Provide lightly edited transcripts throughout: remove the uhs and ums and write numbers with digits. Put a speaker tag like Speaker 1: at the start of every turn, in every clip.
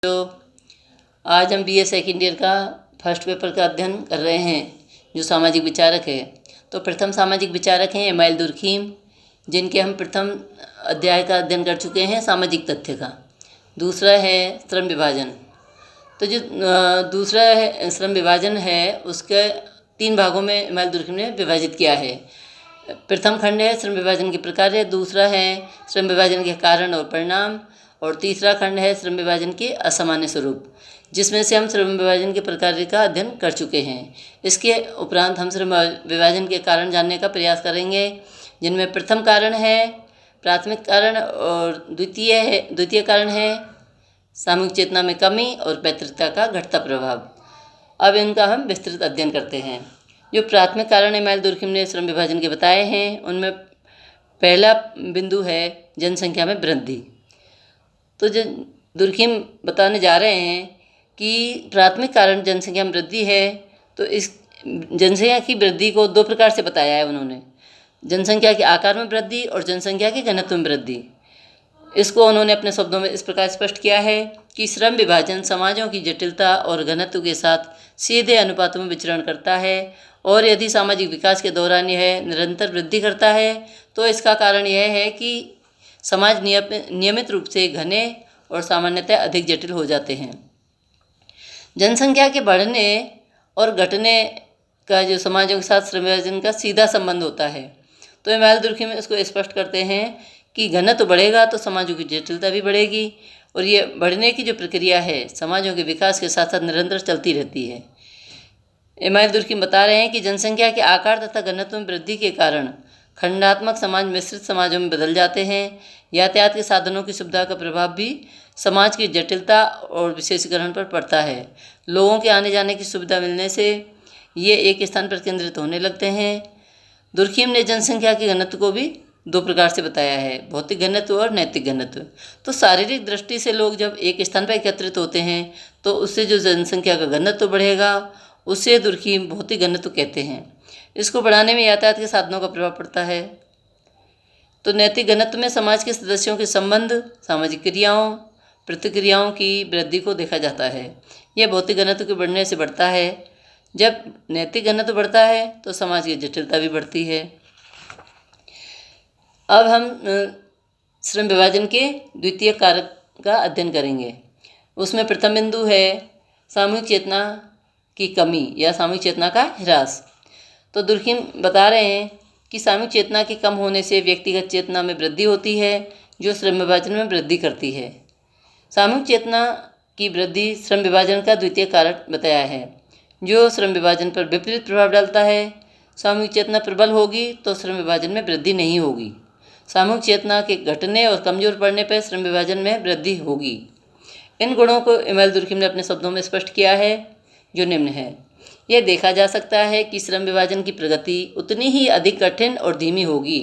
Speaker 1: तो आज हम बीए सेकेंड ईयर का फर्स्ट पेपर का अध्ययन कर रहे हैं जो सामाजिक विचारक है। तो प्रथम सामाजिक विचारक हैं इमाइल दुर्खीम, जिनके हम प्रथम अध्याय का अध्ययन कर चुके हैं सामाजिक तथ्य का। दूसरा है श्रम विभाजन। तो जो दूसरा है श्रम विभाजन है उसके 3 भागों में इमाइल दुर्खीम ने विभाजित किया है। प्रथम खंड है श्रम विभाजन के प्रकार, दूसरा है श्रम विभाजन के कारण और परिणाम, और तीसरा खंड है श्रम विभाजन के असामान्य स्वरूप, जिसमें से हम श्रम विभाजन के प्रकार का अध्ययन कर चुके हैं। इसके उपरांत हम श्रम विभाजन के कारण जानने का प्रयास करेंगे, जिनमें प्रथम कारण है प्राथमिक कारण और द्वितीय कारण है सामूहिक चेतना में कमी और पैतृकता का घटता प्रभाव। अब इनका हम विस्तृत अध्ययन करते हैं। जो प्राथमिक कारण इमाइल दुर्खीम ने श्रम विभाजन के बताए हैं, उनमें पहला बिंदु है जनसंख्या में वृद्धि। तो जो दुर्खीम बताने जा रहे हैं कि प्राथमिक कारण जनसंख्या में वृद्धि है, तो इस जनसंख्या की वृद्धि को 2 प्रकार से बताया है उन्होंने, जनसंख्या के आकार में वृद्धि और जनसंख्या के घनत्व में वृद्धि। इसको उन्होंने अपने शब्दों में इस प्रकार स्पष्ट किया है कि श्रम विभाजन समाजों की जटिलता और घनत्व के साथ सीधे अनुपातों में विचरण करता है, और यदि सामाजिक विकास के दौरान यह निरंतर वृद्धि करता है तो इसका कारण यह है कि समाज नियमित रूप से घने और सामान्यतः अधिक जटिल हो जाते हैं। जनसंख्या के बढ़ने और घटने का जो समाजों के साथ श्रम विभाजन का सीधा संबंध होता है। तो इमाइल दुर्खीम इसको स्पष्ट करते हैं कि घनत्व बढ़ेगा तो समाजों की जटिलता भी बढ़ेगी, और ये बढ़ने की जो प्रक्रिया है समाजों के विकास के साथ साथ निरंतर चलती रहती है। इमाइल दुर्खीम बता रहे हैं कि जनसंख्या के आकार तथा घनत्व में वृद्धि के कारण खंडात्मक समाज मिश्रित समाजों में बदल जाते हैं। यातायात के साधनों की सुविधा का प्रभाव भी समाज की जटिलता और विशेषीकरण पर पड़ता है। लोगों के आने जाने की सुविधा मिलने से ये एक स्थान पर केंद्रित होने लगते हैं। दुर्खीम ने जनसंख्या के घनत्व को भी 2 प्रकार से बताया है, भौतिक घनत्व और नैतिक घनत्व। तो शारीरिक दृष्टि से लोग जब एक स्थान पर एकत्रित होते हैं तो उससे जो जनसंख्या का घनत्व बढ़ेगा उससे दुर्खीम भौतिक घनत्व कहते हैं। इसको बढ़ाने में यातायात के साधनों का प्रभाव पड़ता है। तो नैतिक घनत्व में समाज के सदस्यों के संबंध, सामाजिक क्रियाओं, प्रतिक्रियाओं की वृद्धि को देखा जाता है। यह भौतिक घनत्व के बढ़ने से बढ़ता है। जब नैतिक घनत्व बढ़ता है तो समाज की जटिलता भी बढ़ती है। अब हम श्रम विभाजन के द्वितीय कारक का अध्ययन करेंगे। उसमें प्रथम बिंदु है सामूहिक चेतना की कमी या सामूहिक चेतना का ह्रास। तो दुर्खीम बता रहे हैं कि सामूहिक चेतना के कम होने से व्यक्तिगत चेतना में वृद्धि होती है, जो श्रम विभाजन में वृद्धि करती है। सामूहिक चेतना की वृद्धि श्रम विभाजन का द्वितीय कारक बताया है, जो श्रम विभाजन पर विपरीत प्रभाव डालता है। सामूहिक चेतना प्रबल होगी तो श्रम विभाजन में वृद्धि नहीं होगी। सामूहिक चेतना के घटने और कमजोर पड़ने पर श्रम विभाजन में वृद्धि होगी। इन गुणों को इमाइल दुर्खीम ने अपने शब्दों में स्पष्ट किया है, जो निम्न है। यह देखा जा सकता है कि श्रम विभाजन की प्रगति उतनी ही अधिक कठिन और धीमी होगी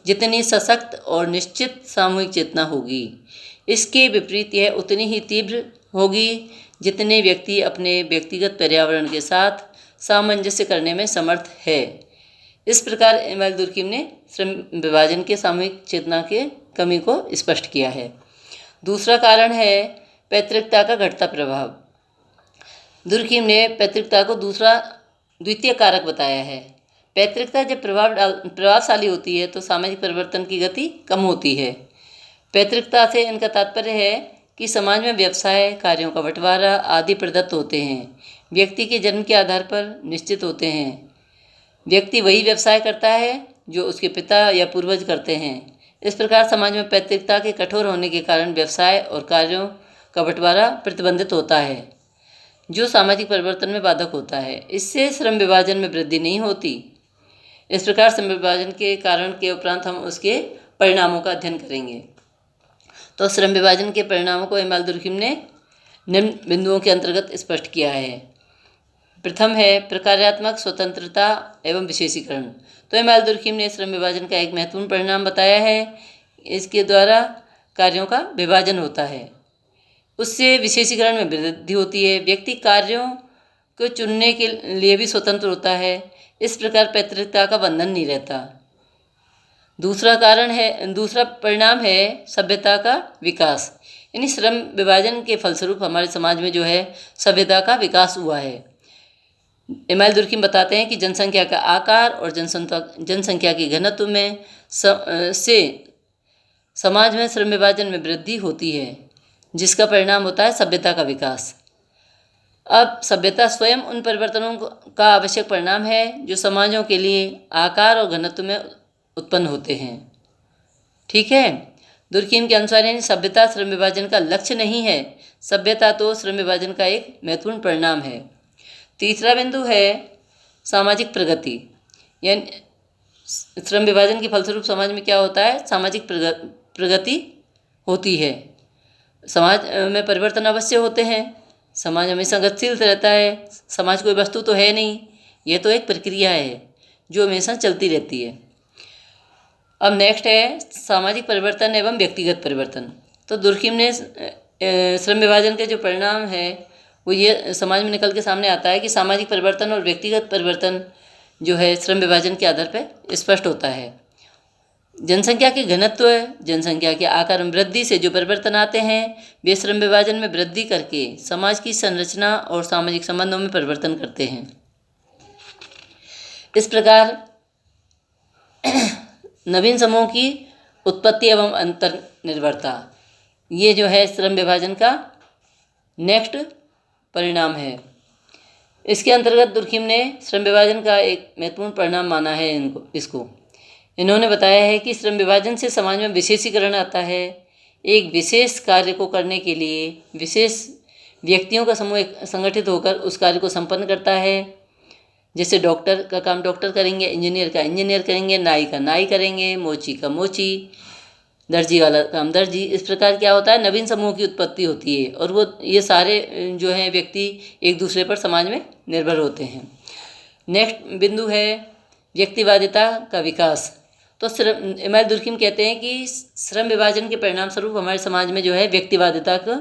Speaker 1: जितनी सशक्त और निश्चित सामूहिक चेतना होगी। इसके विपरीत यह उतनी ही तीव्र होगी जितने व्यक्ति अपने व्यक्तिगत पर्यावरण के साथ सामंजस्य करने में समर्थ है। इस प्रकार इमाइल दुर्खीम ने श्रम विभाजन के सामूहिक चेतना के कमी को स्पष्ट किया है। दूसरा कारण है पैतृकता का घटता प्रभाव। दुर्खीम ने पैतृकता को द्वितीय कारक बताया है। पैतृकता जब प्रभावशाली होती है तो सामाजिक परिवर्तन की गति कम होती है। पैतृकता से इनका तात्पर्य है कि समाज में व्यवसाय, कार्यों का बंटवारा आदि प्रदत्त होते हैं, व्यक्ति के जन्म के आधार पर निश्चित होते हैं। व्यक्ति वही व्यवसाय करता है जो उसके पिता या पूर्वज करते हैं। इस प्रकार समाज में पैतृकता के कठोर होने के कारण व्यवसाय और कार्यों का बंटवारा प्रतिबंधित होता है, जो सामाजिक परिवर्तन में बाधक होता है। इससे श्रम विभाजन में वृद्धि नहीं होती। इस प्रकार श्रम विभाजन के कारण के उपरांत हम उसके परिणामों का अध्ययन करेंगे। तो श्रम विभाजन के परिणामों को इमाइल दुर्खीम ने निम्न बिंदुओं के अंतर्गत स्पष्ट किया है। प्रथम है प्रकार्यात्मक स्वतंत्रता एवं विशेषीकरण। तो इमाइल दुर्खीम ने श्रम विभाजन का एक महत्वपूर्ण परिणाम बताया है। इसके द्वारा कार्यों का विभाजन होता है, उससे विशेषीकरण में वृद्धि होती है। व्यक्ति कार्यों को चुनने के लिए भी स्वतंत्र होता है। इस प्रकार पैतृकता का बंधन नहीं रहता। दूसरा परिणाम है सभ्यता का विकास। यानी श्रम विभाजन के फलस्वरूप हमारे समाज में जो है सभ्यता का विकास हुआ है। एमाइल दुर्खिम बताते हैं कि जनसंख्या का आकार और जनसंख्या के घनत्व में से समाज में श्रम विभाजन में वृद्धि होती है, जिसका परिणाम होता है सभ्यता का विकास। अब सभ्यता स्वयं उन परिवर्तनों का आवश्यक परिणाम है जो समाजों के लिए आकार और घनत्व में उत्पन्न होते हैं। ठीक है, दुर्खिम के अनुसार यानी सभ्यता श्रम विभाजन का लक्ष्य नहीं है, सभ्यता तो श्रम विभाजन का एक महत्वपूर्ण परिणाम है। तीसरा बिंदु है सामाजिक प्रगति, यानी श्रम विभाजन के फलस्वरूप समाज में क्या होता है, सामाजिक प्रगति होती है। समाज में परिवर्तन अवश्य होते हैं, समाज हमेशा गतिशील रहता है, समाज कोई वस्तु तो है नहीं, यह तो एक प्रक्रिया है जो हमेशा चलती रहती है। अब नेक्स्ट है सामाजिक परिवर्तन एवं व्यक्तिगत परिवर्तन। तो दुर्खिम ने श्रम विभाजन के जो परिणाम है वो ये समाज में निकल के सामने आता है कि सामाजिक परिवर्तन और व्यक्तिगत परिवर्तन जो है श्रम विभाजन के आधार पर स्पष्ट होता है। जनसंख्या के घनत्व, जनसंख्या के आकार में वृद्धि से जो परिवर्तन आते हैं वे श्रम विभाजन में वृद्धि करके समाज की संरचना और सामाजिक संबंधों में परिवर्तन करते हैं। इस प्रकार नवीन समूह की उत्पत्ति एवं अंतर्निर्भरता, ये जो है श्रम विभाजन का नेक्स्ट परिणाम है। इसके अंतर्गत दुर्खिम ने श्रम विभाजन का एक महत्वपूर्ण परिणाम माना है इसको। इन्होंने बताया है कि श्रम विभाजन से समाज में विशेषीकरण आता है। एक विशेष कार्य को करने के लिए विशेष व्यक्तियों का समूह संगठित होकर उस कार्य को संपन्न करता है। जैसे डॉक्टर का काम डॉक्टर करेंगे, इंजीनियर का इंजीनियर करेंगे, नाई का नाई करेंगे, मोची का मोची, दर्जी वाला काम दर्जी। इस प्रकार क्या होता है, नवीन समूह की उत्पत्ति होती है और वो ये सारे जो हैं व्यक्ति एक दूसरे पर समाज में निर्भर होते हैं। नेक्स्ट बिंदु है व्यक्तिवादिता का विकास। तो एमाइल दुर्खिम कहते हैं कि श्रम विभाजन के परिणाम स्वरूप हमारे समाज में जो है व्यक्तिवादिता की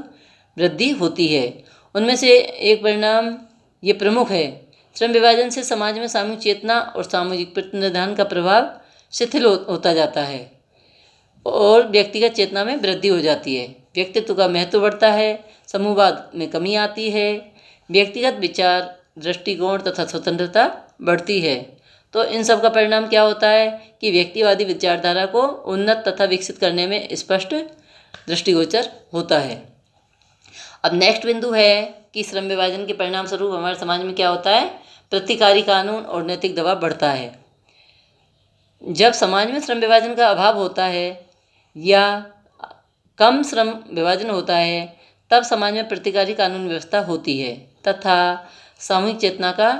Speaker 1: वृद्धि होती है। उनमें से एक परिणाम ये प्रमुख है, श्रम विभाजन से समाज में सामूहिक चेतना और सामूहिक प्रतिनिधान का प्रभाव शिथिल होता जाता है और व्यक्तिगत चेतना में वृद्धि हो जाती है। व्यक्तित्व का महत्व बढ़ता है, समूहवाद में कमी आती है, व्यक्तिगत विचार, दृष्टिकोण तथा स्वतंत्रता बढ़ती है। तो इन सब का परिणाम क्या होता है कि व्यक्तिवादी विचारधारा को उन्नत तथा विकसित करने में स्पष्ट दृष्टिगोचर होता है। अब नेक्स्ट बिंदु है कि श्रम विभाजन के परिणाम स्वरूप हमारे समाज में क्या होता है, प्रतिकारी कानून और नैतिक दबाव बढ़ता है। जब समाज में श्रम विभाजन का अभाव होता है या कम श्रम विभाजन होता है तब समाज में प्रतिकारी कानून व्यवस्था होती है तथा सामूहिक चेतना का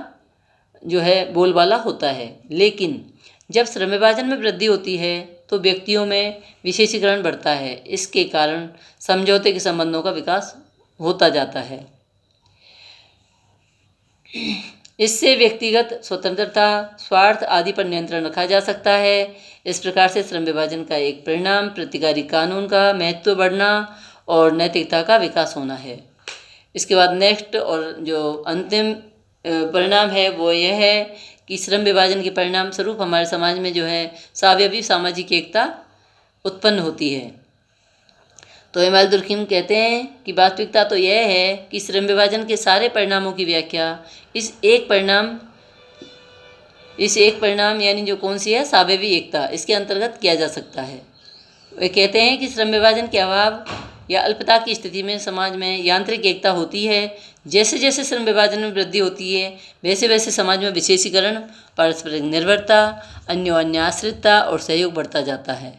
Speaker 1: जो है बोलबाला होता है। लेकिन जब श्रम विभाजन में वृद्धि होती है तो व्यक्तियों में विशेषीकरण बढ़ता है। इसके कारण समझौते के संबंधों का विकास होता जाता है। इससे व्यक्तिगत स्वतंत्रता, स्वार्थ आदि पर नियंत्रण रखा जा सकता है। इस प्रकार से श्रम विभाजन का एक परिणाम प्रतिकारी कानून का महत्व बढ़ना और नैतिकता का विकास होना है। इसके बाद नेक्स्ट और जो अंतिम परिणाम है वो यह है कि श्रम विभाजन के परिणाम स्वरूप हमारे समाज में जो है स्वावलंबी सामाजिक एकता उत्पन्न होती है। तो एमाइल दुर्खिम कहते हैं कि वास्तविकता तो यह है कि श्रम विभाजन के सारे परिणामों की व्याख्या इस एक परिणाम यानी जो कौन सी है, स्वावलंबी एकता, इसके अंतर्गत किया जा सकता है। वे कहते हैं कि श्रम विभाजन के अभाव या अल्पता की स्थिति में समाज में यांत्रिक एकता होती है। जैसे जैसे श्रम विभाजन में वृद्धि होती है वैसे वैसे समाज में विशेषीकरण, पारस्परिक निर्भरता, अन्योन्य आश्रितता और सहयोग बढ़ता जाता है।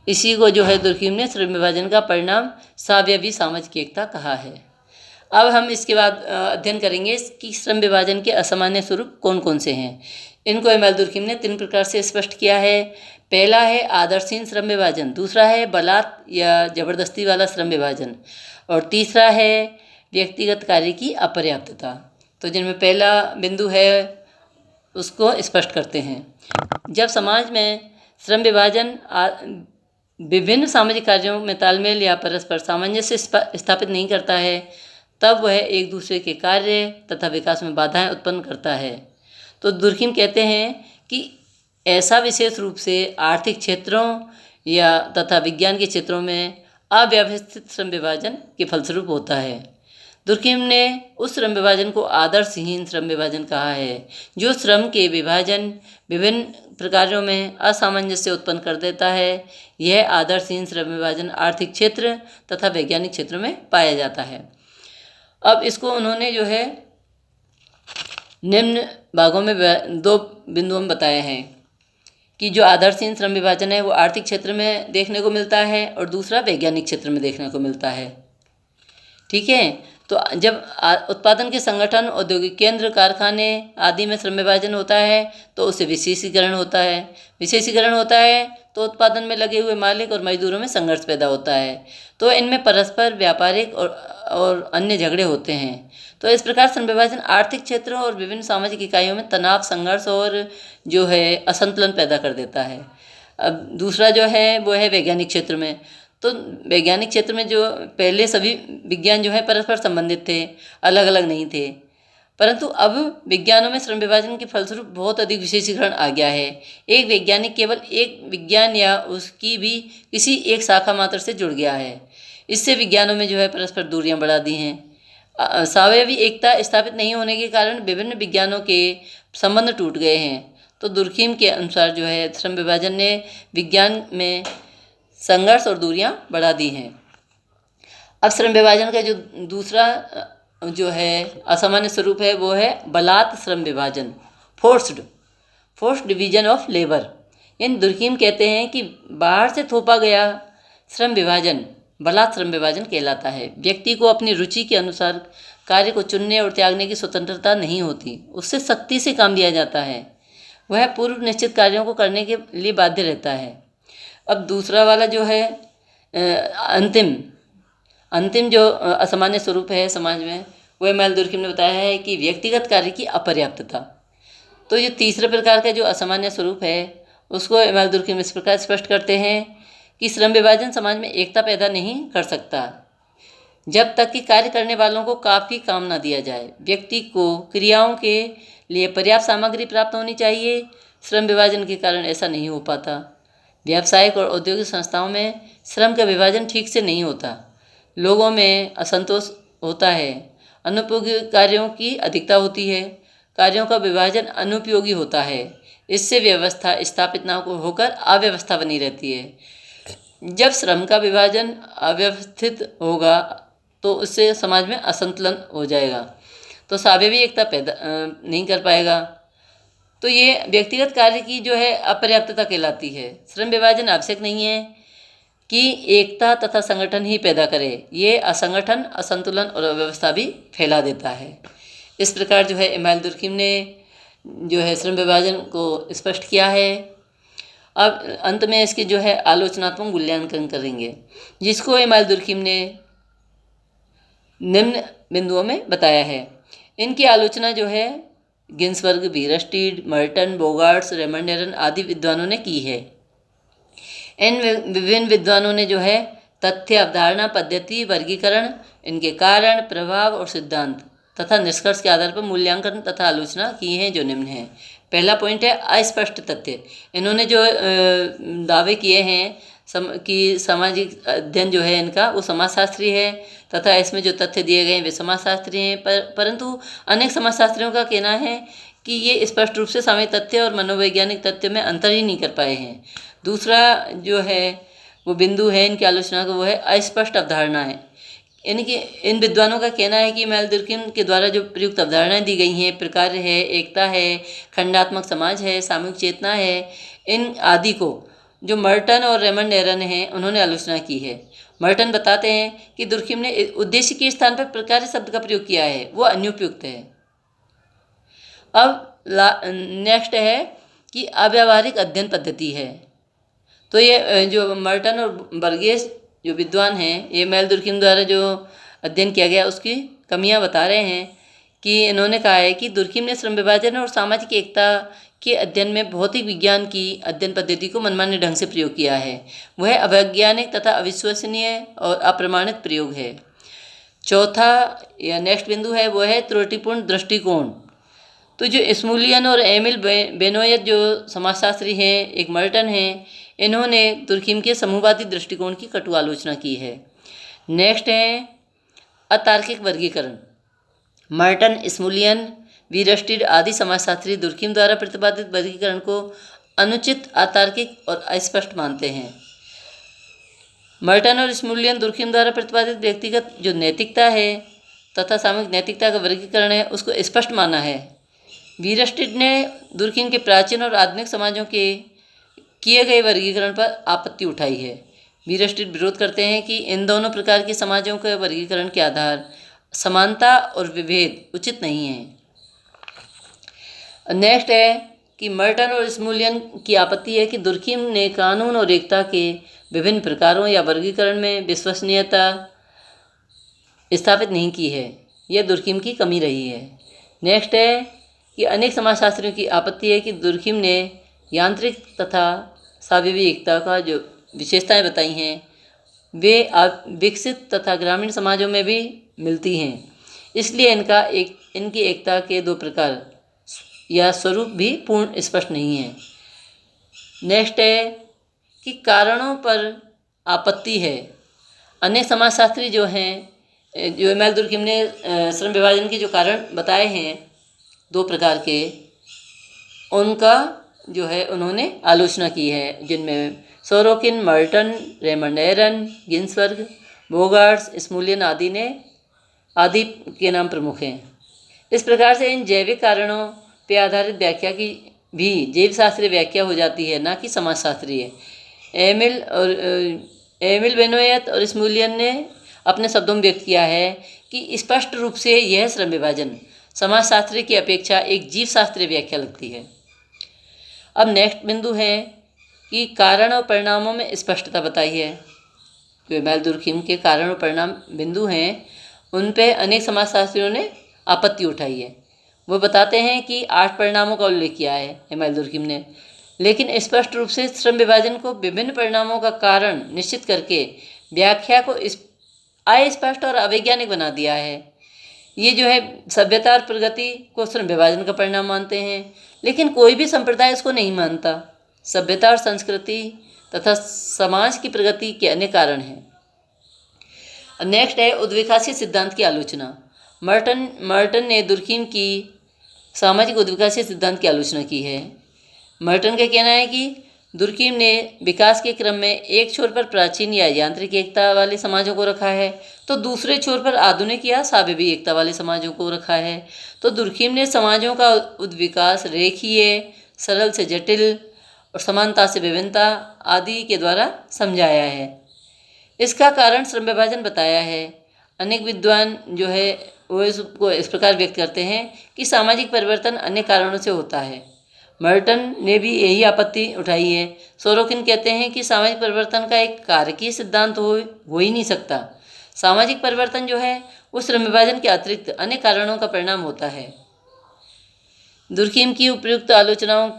Speaker 1: इसी को जो है दुर्खिम ने श्रम विभाजन का परिणाम स्वावलंबी सामाजिक एकता कहा है। अब हम इसके बाद अध्ययन करेंगे कि श्रम विभाजन के असामान्य स्वरूप कौन कौन से हैं। इनको एमाइल दुर्खिम ने 3 प्रकार से स्पष्ट किया है। पहला है आदर्शहीन श्रम विभाजन, दूसरा है बलात् या जबरदस्ती वाला श्रम विभाजन और तीसरा है व्यक्तिगत कार्य की अपर्याप्तता। तो जिनमें पहला बिंदु है उसको स्पष्ट करते हैं। जब समाज में श्रम विभाजन विभिन्न सामाजिक कार्यों में तालमेल या परस्पर सामंजस्य स्थापित नहीं करता है तब वह एक दूसरे के कार्य तथा विकास में बाधाएं उत्पन्न करता है। तो दुर्खिम कहते हैं कि ऐसा विशेष रूप से आर्थिक क्षेत्रों या तथा विज्ञान के क्षेत्रों में अव्यवस्थित श्रम विभाजन के फलस्वरूप होता है। दुर्खीम ने उस श्रम विभाजन को आदर्शहीन श्रम विभाजन कहा है, जो श्रम के विभाजन विभिन्न प्रकारों में असामंजस्य उत्पन्न कर देता है। यह आदर्शहीन श्रम विभाजन आर्थिक क्षेत्र तथा वैज्ञानिक क्षेत्र में पाया जाता है। अब इसको उन्होंने जो है निम्न भागों में 2 बिंदुओं में बताया है कि जो आदर्शहीन श्रम विभाजन है वो आर्थिक क्षेत्र में देखने को मिलता है और दूसरा वैज्ञानिक क्षेत्र में देखने को मिलता है। ठीक है, तो जब उत्पादन के संगठन, औद्योगिक केंद्र, कारखाने आदि में श्रम विभाजन होता है तो उससे विशेषीकरण होता है। विशेषीकरण होता है तो उत्पादन में लगे हुए मालिक और मजदूरों में संघर्ष पैदा होता है, तो इनमें परस्पर व्यापारिक और अन्य झगड़े होते हैं। तो इस प्रकार श्रम विभाजन आर्थिक क्षेत्रों और विभिन्न सामाजिक इकाइयों में तनाव, संघर्ष और जो है असंतुलन पैदा कर देता है। अब दूसरा जो है वो है वैज्ञानिक क्षेत्र में। तो वैज्ञानिक क्षेत्र में जो पहले सभी विज्ञान जो है परस्पर संबंधित थे, अलग अलग नहीं थे, परंतु अब विज्ञानों में श्रम विभाजन के फलस्वरूप बहुत अधिक विशेषीकरण आ गया है। एक वैज्ञानिक केवल एक विज्ञान या उसकी भी किसी एक शाखा मात्र से जुड़ गया है। इससे विज्ञानों में जो है परस्पर दूरियां बढ़ा दी हैं। सावयवी एकता स्थापित नहीं होने के कारण विभिन्न विज्ञानों के संबंध टूट गए हैं। तो दुर्खीम के अनुसार जो है श्रम विभाजन ने विज्ञान में संघर्ष और दूरियां बढ़ा दी हैं। अब श्रम विभाजन का जो दूसरा जो है असामान्य स्वरूप है वो है बलात् श्रम विभाजन, फोर्स्ड डिवीजन ऑफ लेबर। यानी दुर्खीम कहते हैं कि बाहर से थोपा गया श्रम विभाजन बलात् श्रम विभाजन कहलाता है। व्यक्ति को अपनी रुचि के अनुसार कार्य को चुनने और त्यागने की स्वतंत्रता नहीं होती, उससे सख्ती से काम दिया जाता है। वह पूर्व निश्चित कार्यों को करने के लिए बाध्य रहता है। अब दूसरा वाला जो है अंतिम जो असामान्य स्वरूप है समाज में, वो एम.एल. दुर्खीम ने बताया है कि व्यक्तिगत कार्य की अपर्याप्तता। तो ये तीसरे प्रकार का जो असामान्य स्वरूप है उसको एम.एल. दुर्खीम इस प्रकार स्पष्ट करते हैं कि श्रम विभाजन समाज में एकता पैदा नहीं कर सकता जब तक कि कार्य करने वालों को काफ़ी काम ना दिया जाए। व्यक्ति को क्रियाओं के लिए पर्याप्त सामग्री प्राप्त होनी चाहिए। श्रम विभाजन के कारण ऐसा नहीं हो पाता। व्यावसायिक और औद्योगिक संस्थाओं में श्रम का विभाजन ठीक से नहीं होता। लोगों में असंतोष होता है। अनुपयोगी कार्यों की अधिकता होती है। कार्यों का विभाजन अनुपयोगी होता है। इससे व्यवस्था स्थापित न होकर अव्यवस्था बनी रहती है। जब श्रम का विभाजन अव्यवस्थित होगा तो उससे समाज में असंतुलन हो जाएगा, तो सावयवी एकता पैदा नहीं कर पाएगा। तो ये व्यक्तिगत कार्य की जो है अपर्याप्तता कहलाती है। श्रम विभाजन आवश्यक नहीं है कि एकता तथा संगठन ही पैदा करे, ये असंगठन, असंतुलन और अव्यवस्था भी फैला देता है। इस प्रकार जो है एम.एल. दुर्खीम ने जो है श्रम विभाजन को स्पष्ट किया है। अब अंत में इसकी जो है आलोचनात्मक मूल्यांकन करेंगे, जिसको एम.एल. दुर्खीम ने निम्न बिंदुओं में बताया है। इनकी आलोचना जो है गिन्सबर्ग, वीरस्टीड, मर्टन, बोगार्ट्स, रेमंडेरन आदि विद्वानों ने की है। इन विभिन्न विद्वानों ने जो है तथ्य, अवधारणा, पद्धति, वर्गीकरण, इनके कारण, प्रभाव और सिद्धांत तथा निष्कर्ष के आधार पर मूल्यांकन तथा आलोचना की है, जो निम्न है। पहला पॉइंट है अस्पष्ट तथ्य। इन्होंने जो दावे किए हैं कि सामाजिक अध्ययन जो है इनका वो समाजशास्त्री है तथा इसमें जो तथ्य दिए गए हैं वे समाजशास्त्री हैं, परंतु अनेक समाजशास्त्रियों का कहना है कि ये स्पष्ट रूप से सामाजिक तथ्य और मनोवैज्ञानिक तथ्य में अंतर ही नहीं कर पाए हैं। दूसरा जो है वो बिंदु है इनकी आलोचना का, वो है अस्पष्ट अवधारणाएं। इनके इन विद्वानों का कहना है कि एम.एल. दुर्खीम के द्वारा जो प्रयुक्त अवधारणाएं दी गई हैं, प्रकार है, एकता है, खंडात्मक समाज है, सामूहिक चेतना है, इन आदि को जो मर्टन और रेमंडेरन हैं उन्होंने आलोचना की है। मर्टन बताते हैं कि दुर्खीम ने उद्देश्य के स्थान पर प्रकार शब्द का प्रयोग किया है, वो अनुपयुक्त है। अब नेक्स्ट है कि अव्यावहारिक अध्ययन पद्धति है। तो ये जो मर्टन और बर्गेस जो विद्वान हैं, ये एम.एल. दुर्खीम द्वारा जो अध्ययन किया गया उसकी कमियां बता रहे हैं कि इन्होंने कहा है कि दुर्खीम ने श्रम विभाजन और सामाजिक एकता के अध्ययन में भौतिक विज्ञान की अध्ययन पद्धति को मनमाने ढंग से प्रयोग किया है। वह अवैज्ञानिक तथा अविश्वसनीय और अप्रमाणित प्रयोग है। चौथा या नेक्स्ट बिंदु है वो है त्रुटिपूर्ण दृष्टिकोण। तो जो स्मुलियन और एमिल बेनोयत जो समाजशास्त्री हैं, एक मर्टन हैं, इन्होंने दुर्खीम के समूहवादी दृष्टिकोण की कटु आलोचना की है। नेक्स्ट है अतार्किक वर्गीकरण। मर्टन, स्मुलियन, वीरस्टीड आदि समाजशास्त्री दुर्खीम द्वारा प्रतिपादित वर्गीकरण को अनुचित, अतार्किक और अस्पष्ट मानते हैं। मर्टन और स्मुलियन दुर्खीम द्वारा प्रतिपादित व्यक्तिगत जो नैतिकता है तथा सामूहिक नैतिकता का वर्गीकरण है उसको स्पष्ट माना है। वीरस्टीड ने दुर्खीम के प्राचीन और आधुनिक समाजों के किए गए वर्गीकरण पर आपत्ति उठाई है। वीरस्टीड विरोध करते हैं कि इन दोनों प्रकार के समाजों के वर्गीकरण के आधार समानता और विभेद उचित नहीं है। नेक्स्ट है कि मर्टन और स्मुलियन की आपत्ति है कि दुर्खीम ने कानून और एकता के विभिन्न प्रकारों या वर्गीकरण में विश्वसनीयता स्थापित नहीं की है। यह दुर्खीम की कमी रही है। नेक्स्ट है कि अनेक समाजशास्त्रियों की आपत्ति है कि दुर्खीम ने यांत्रिक तथा साविवी एकता का जो विशेषताएं बताई हैं वे विकसित तथा ग्रामीण समाजों में भी मिलती हैं, इसलिए इनकी एकता के दो प्रकार या स्वरूप भी पूर्ण स्पष्ट नहीं है। नेक्स्ट है कि कारणों पर आपत्ति है। अनेक समाजशास्त्री जो हैं, जो एमिल दुर्खीम ने श्रम विभाजन के जो कारण बताए हैं दो प्रकार के, उनका जो है उन्होंने आलोचना की है, जिनमें सोरोकिन, मर्टन, रेमंड एरन, गिन्सबर्ग, बोगार्ट्स, स्मुलियन आदि के नाम प्रमुख हैं। इस प्रकार से इन जैविक कारणों पे आधारित व्याख्या की भी जैव शास्त्रीय व्याख्या हो जाती है, ना कि समाजशास्त्रीय। एमिल बेनोयत और स्मुलियन ने अपने शब्दों में व्यक्त किया है कि स्पष्ट रूप से यह श्रम विभाजन समाजशास्त्री की अपेक्षा एक जीव शास्त्रीय व्याख्या लगती है। अब नेक्स्ट बिंदु है कि कारण और परिणामों में स्पष्टता बताई है। जो एमिल दुर्खीम के कारण और परिणाम बिंदु हैं उन पे अनेक समाजशास्त्रियों ने आपत्ति उठाई है। वो बताते हैं कि 8 परिणामों का उल्लेख किया है एमिल दुर्खीम ने, लेकिन स्पष्ट रूप से श्रम विभाजन को विभिन्न परिणामों का कारण निश्चित करके व्याख्या को अस्पष्ट और अवैज्ञानिक बना दिया है। ये जो है सभ्यता और प्रगति को श्रम विभाजन का परिणाम मानते हैं, लेकिन कोई भी संप्रदाय इसको नहीं मानता। सभ्यता और संस्कृति तथा समाज की प्रगति के अनेक कारण हैं। नेक्स्ट है उद्विकासीय सिद्धांत की आलोचना। मर्टन ने दुर्खीम की सामाजिक उद्विकासीय सिद्धांत की आलोचना की है। मर्टन का कहना है कि दुर्खीम ने विकास के क्रम में एक छोर पर प्राचीन या यांत्रिक एकता वाले समाजों को रखा है, तो दूसरे छोर पर आधुनिक या साविवी एकता वाले समाजों को रखा है। तो दुर्खीम ने समाजों का उद्विकास रेखीय, सरल से जटिल और समानता से विभिन्नता आदि के द्वारा समझाया है। इसका कारण श्रम विभाजन बताया है। अनेक विद्वान जो है वो इसको इस प्रकार व्यक्त करते हैं कि सामाजिक परिवर्तन अनेक कारणों से होता है। मर्टन ने भी यही आपत्ति उठाई है। सोरोकिन कहते हैं कि सामाजिक परिवर्तन का एक कारकीय सिद्धांत हो ही नहीं सकता। सामाजिक परिवर्तन जो है वो श्रम विभाजन के अतिरिक्त अनेक कारणों का परिणाम होता है। दुर्खीम की उपयुक्त आलोचनाओं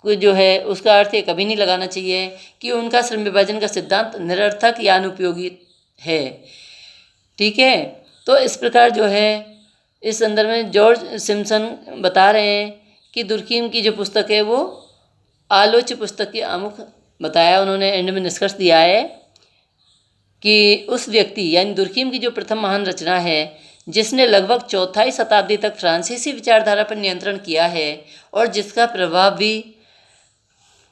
Speaker 1: को जो है उसका अर्थ ये कभी नहीं लगाना चाहिए कि उनका श्रम विभाजन का सिद्धांत निरर्थक या अनुपयोगी है। ठीक है, तो इस प्रकार जो है इस संदर्भ में जॉर्ज सिम्पसन बता रहे हैं कि दुर्खीम की जो पुस्तक है वो आलोच्य पुस्तक की आमुख बताया। उन्होंने एंड में निष्कर्ष दिया है कि उस व्यक्ति यानी दुर्खीम की जो प्रथम महान रचना है जिसने लगभग 4वीं शताब्दी तक फ्रांसीसी विचारधारा पर नियंत्रण किया है और जिसका प्रभाव भी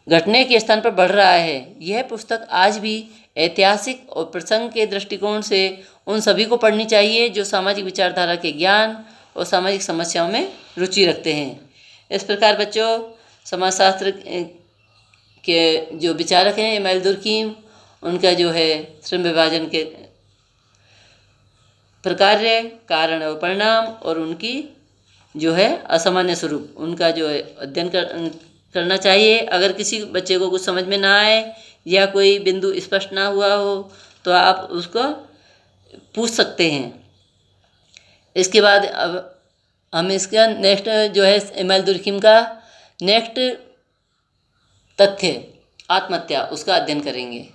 Speaker 1: घटने के स्थान पर बढ़ रहा है, यह पुस्तक आज भी ऐतिहासिक और प्रसंग के दृष्टिकोण से उन सभी को पढ़नी चाहिए जो सामाजिक विचारधारा के ज्ञान और सामाजिक समस्याओं में रुचि रखते हैं। इस प्रकार बच्चों समाजशास्त्र के जो विचारक हैं एमिल दुर्खीम, उनका जो है श्रम विभाजन के प्रकार्य, कारण और परिणाम और उनकी जो है असामान्य स्वरूप, उनका जो है अध्ययन करना चाहिए। अगर किसी बच्चे को कुछ समझ में ना आए या कोई बिंदु स्पष्ट ना हुआ हो तो आप उसको पूछ सकते हैं। इसके बाद अब हम इसका नेक्स्ट जो है एमिल दुर्खीम का नेक्स्ट तथ्य आत्महत्या उसका अध्ययन करेंगे।